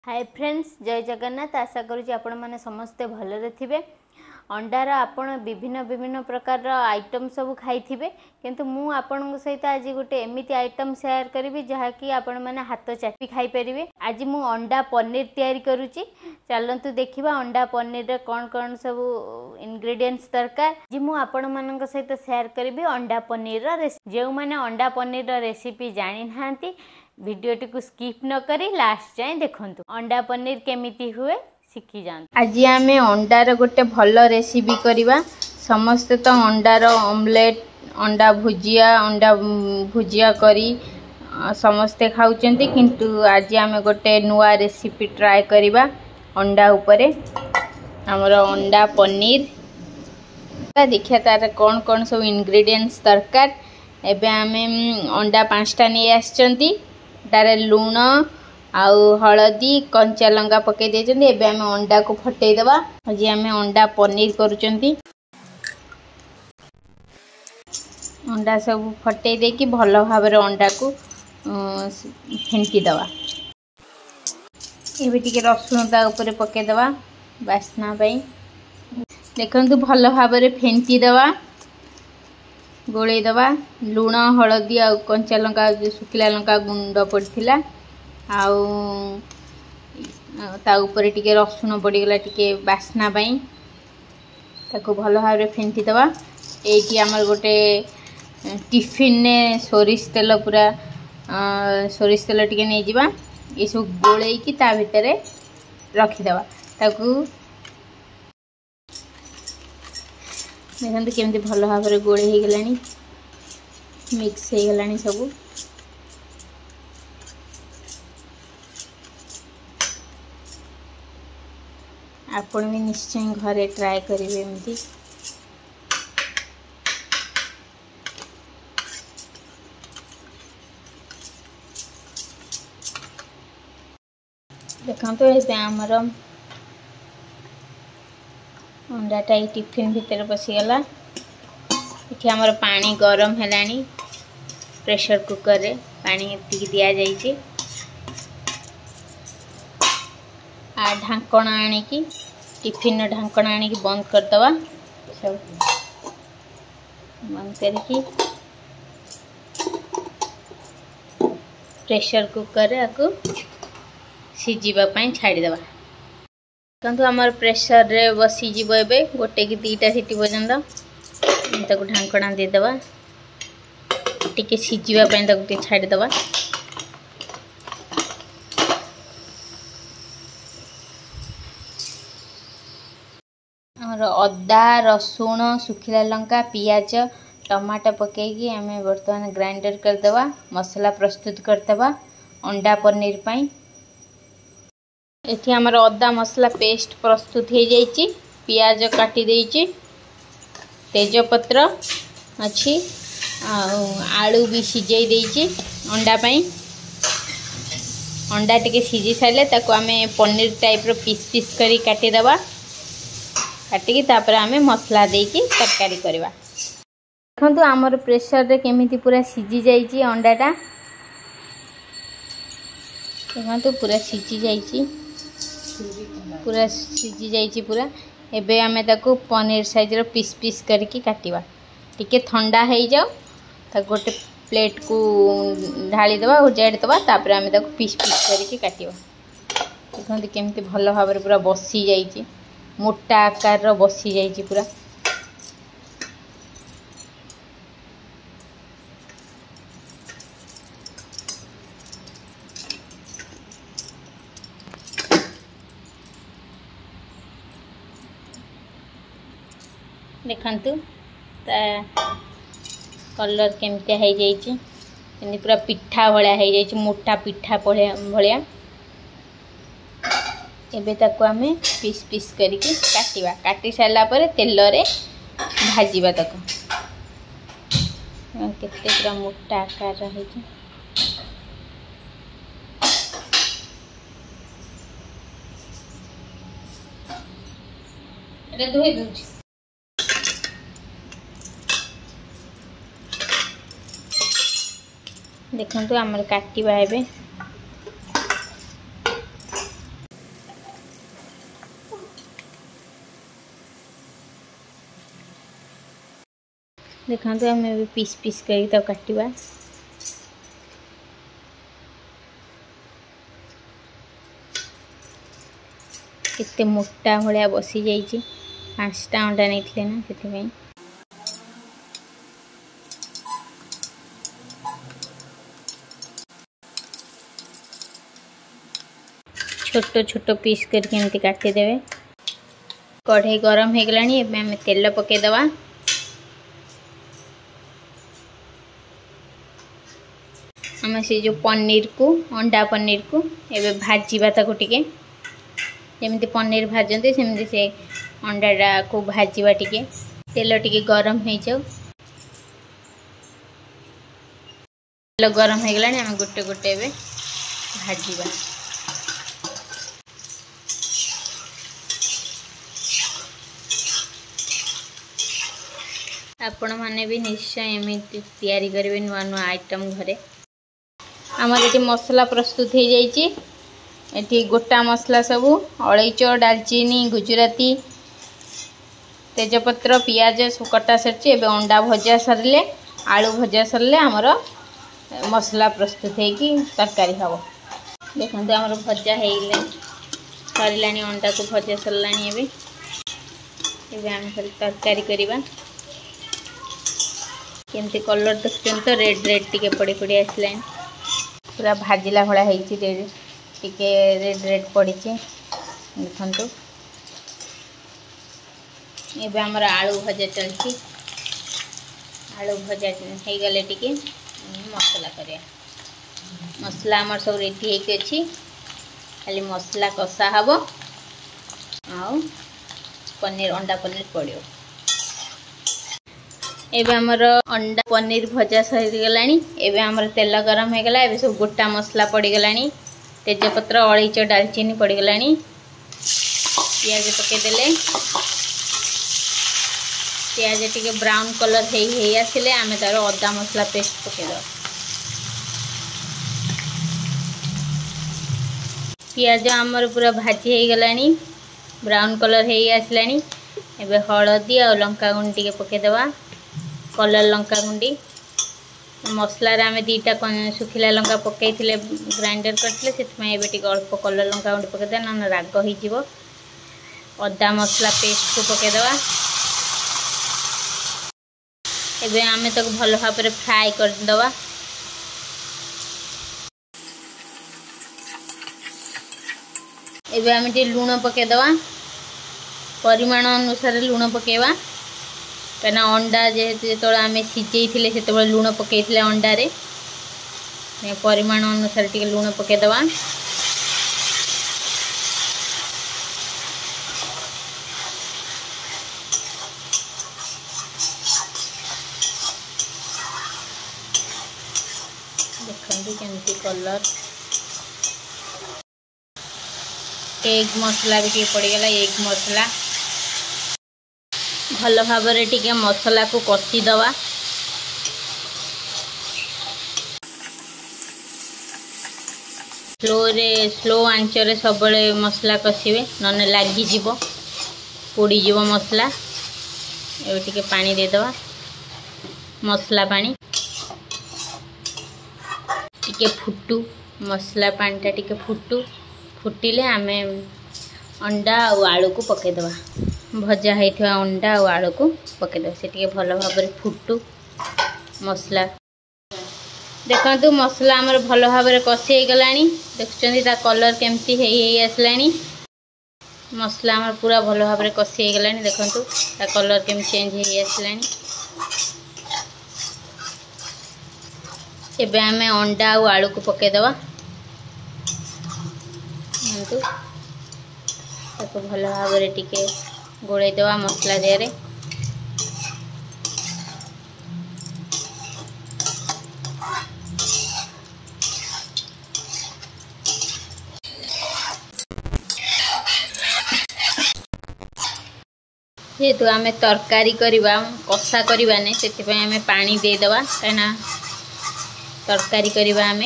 Hi friends, जय जगन्नाथ। आशा करुँच आपण मैंने समस्ते भलरे थे। अंडार आपण विभिन्न विभिन्न प्रकार आइटम सब खाई किंतु मु आपण सहित आज गोटे एमती आइटम शेयर करी जहाँकि आपण मैंने हाथ चापी खाई पारे। आज मु अंडा पनीर तैयारी करुच्ची। चलतु देखा अंडा पनीर कौन कौन सब इंग्रेडिएंट्स दरकार। जी मु आपण मान सहित शेयर करी अंडा पनीर रेसिपी। जो मैंने अंडा पनीर रेसिपी जानी ना वीडियोटी को स्किप न करी लास्ट जाए देखंतु अंडा पनीर केमिति हुए शिखी जान। आज आम अंडार गोटे भल रेसिपी करवा। समस्ते तो अंडार ऑमलेट, अंडा भुजिया करी समस्ते खाऊचंती, किंतु आज आम गोटे नुआ रेसिपी ट्राए करवा अंडा उपरे। हमर अंडा पनीर देखिए तार कौन कौन सब इंग्रेडिएंट्स दरकार। एबे आम अंडा 5टा नहीं आसचंती। तारे लुण आउ हलदी कंचा लंका पकई देचंती। एबे आम अंडा को फटई देबा। आज आम अंडा पनीर करूचंती। अंडा सब फटई देकी भल भाव अंडा को फेंटी देबा। एबे टिके रसुण ता ऊपर पकई देबा बास्ना पई। देखंतु भल भाव फेंटी देबा, गोलई देबा। लुण हलदी आ कंचा लंका सुखिला लंका गुंड पड़थिला आउ ता ऊपर टिके रसुण पड़गला टिके बास्ना पई। ताको भल भाव फेंटी देबा। एठी हमर गोटे टिफिन ने सोरिष तेल पूरा सोरिष तेल टिके नै जिबा। ए सब गोलई की ता भितरे रखी देबा। ताको देखते केमती भल भाव गोले हो गलानी, मिक्स हो गलानी सब। आपण भी निश्चय घरे ट्राए करेंगे एमती। देखो तो ये आमर अंडाटा ये टिफिन भितर पशिगला। ये आमर पानी गरम है। प्रेशर कुकर रे पानी एतिक दिया जाइए। आ ढांकण आनिकी टिफिन ढांकण आनिकी बंद कर दवा। सब बंद करके प्रेशर कुकर रे आको सिझिबा पई छाड़ी देबा। कंतु आमर प्रेशर रे बसी जीवो। एबे गोटे कि 2टा सीटी पर्यंत ताको ढांकणा दे देबा। टिके सिझिबा पई ताको टिके छाड़ी देबा। हमर अदा रसुण सुखिला लंका पियाज टमाटर पकेगी आम बर्तमान ग्राइंडर कर देबा। मसला प्रस्तुत कर देबा अंडा पनीर पई। एठी हमर अदा मसला पेस्ट प्रस्तुत हो जाइए। पियाज काटी देइछि, तेजपत्र अच्छी, आलू भी सिझाई देइछि अंडा पई। अंडा टिके सिझी सारे ताको आमे पनीर टाइप रो पीस पीस करी काटी देबा। काटिकी तापर आमे मसला देकी तरकारी करबा। देखंतु हमर प्रेशर रे केमिति पूरा सिझी जाइछि अंडाटा। देखंतु पूरा सिझी जाइछि, पूरा सिझी जाइछि पूरा। एबे आमे ताको पनीर साइज रो पीस पीस करके काटिबा। टिके ठंडा हो जाओ ताको गोटे प्लेट को ढाली देबा, उजाड़ देबा। तापर आमे ताको पीस पीस करके काटिबा। देखंतु केमिति भल भाव पूरा बसी जाइछि, मोटा आकार रो बसी जाइछि पूरा। देखंतु ता कलर केमते हो जाइछि, पूरा पिठा भलिया हो जाइछि, मोटा पिठा भलिया। एबे ताको आमे पीस पीस करके काटिबा। काटी सारला परे तेल रे भाजीबा ताको। केते पूरा मोटा आकार रहिछि। एटा धोई दूछि। देखंतु हमर काटिबा एबे देखा आम पीस पीस कर काटिबा। केते मोटा भाया बसी जाइए 5टा अंडा नहीं ना से छोट छोट पीस करके काटिदेवे। कढ़ई गरम हो गलानी आम तेल पकईदवा। आम से जो पनीर को अंडा पनीर को एबे भाजीबा ताको टिके जमी पनीर भाजते सेमती से अंडा को भाजीबा टिके। तेल टिके गरम हो जाओ। तेल गरम हो गलानी आम गोटे गोटे एबे भाजीबा। आपण मैंने भी निश्चय एमती तैयारी करेंगे नुआ नुआ आइटम घरे। आमर ये मसला प्रस्तुत हो जाइए। गोटा मसला सबू अलैच डालचीनी गुजराती तेजपत्र पियाज सब कटा सर अंडा भजा सरले आलू भजा सरले आमर मसला प्रस्तुत होगी तरकारी हम। देखते आमर भजा हो सरला अंडा को भजा सरला आम तरकारी करवा। केमती कलर देखते तो रेड रेड टिके पड़ी पड़ी आसला पूरा भाजिला भाया होती टिके रेड रेड पड़ी देखु। ये आमर आलू भजा चलती आलू भजा हो गले टिके मसला करिया। मसला आमर सब रेडी होगी खाली मसला कषा हम आ पनीर अंडा पनीर पड़ो। एबे हमर अंडा पनीर भजा सरीगला। एबे हमर तेल गरम हो गला। एबे सब गोटा मसला पड़ीगलानी तेजपत्र अलैच डालचीनी पड़ीगलानी। पियाज पकईदेले पियाज टिके ब्राउन कलर हो आसिले आम तार अदा मसला पेस्ट पकईद। पियाज आमर पूरा भाजी हो गलानी ब्राउन कलर हो आसलानी। एबे हलदी और लंका गुंड टिके पकईदवा कलर लंका गुंडी। मसला आम 2टा सुखिला लंका पकई ग्राइंडर करते से अल्प कलर लंका गुंडी पकईदे ना राग हो। अदा मसला पेस्ट को पकईदवा। एबे आम तक भल भाव फ्राए करदवा। एबे आम लुण पकईदवा परिमाण अनुसार लुण पकईवा कहीं अंडा जेहेतु जो आम सीझे से लुण पकई अंडारे परिमाण अनुसार टे लुण पकईदवा। देखते केमती कलर एग मसला भी पड़गला। एग मसला भल भाव टिके मसला को कषीदवा। स्लो आंचरे सब मसला कषिबे नने लागिजिब पोड़ीजिब मसला। ए टिके पानी देदवा मसला पानी टिके फुटू मसला पानीटा टिके फुटिले आमे अंडा और आलू को पकईदवा। भजा होता अंडा और आलू को पकईदे से भल भाव फुटू मसला। देखु मसला आमर भल भाव कषि हो गला। देखुं कलर केमती आसला। मसला आमर पूरा भल भाव कषि हो गला। देखु कलर केम चेंज हो आसला। एबे आमे अंडा और आलू को पकईदवा। भल भाव टिके गोलैदवा मसला देहरे। जेहेतु आम तरकारी करवा कषा करवाने से आम पानी देदवा कहीं तरकारी करवा आम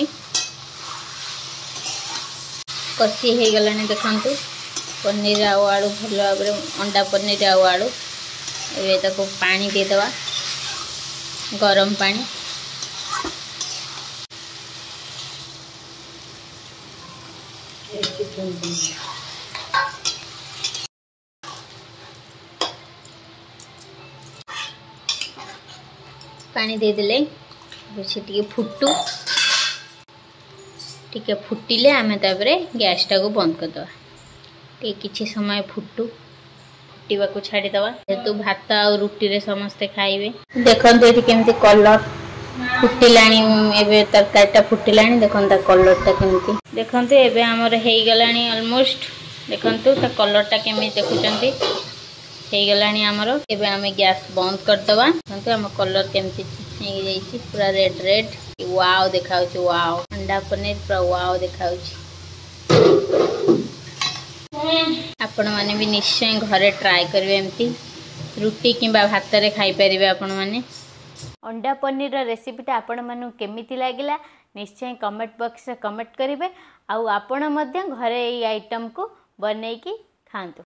कषि हो गला। देखु पनीर आउ आलू भल भाव अंडा पनीर आउ आलू ए पानी देदवा गरम पानी पानी दे देले से टिके फुटू टिके फुटिले आमे तापरे गैस टा को बंद कर दवा टिके किछि समय फुटवा को छाड़ी दवा जेतु भात आ रुटी रे समस्ते खाइबे। देखंतु एठी केमती कलर फुटिलाणी एबे तरकारीटा फुटिलाणी देखंता कलरटा केमती देखंतु एबे हमर हेई गलाणी ऑलमोस्ट देखंतु ता कलरटा केमती देखुचंती हेई गलाणी हमर एबे हमें गैस बंद कर दवा। देखंतु हम कलर केमती हेई जाईची पूरा रेड रेड वाओ देखाउची वाओ अंडा पनीर पूरा वाओ देखाउची। आपण माने भी निश्चय घरे ट्राई करिवे एमती रुटी किंबा भात रे खाई परिबे। आपण माने अंडा पनीर रेसिपीटा आपण मानु केमिति लागिला निश्चय कमेंट बॉक्स रे कमेंट करिवे। आ आपण मध्य घरे एई आइटम को बनेकी खांतु।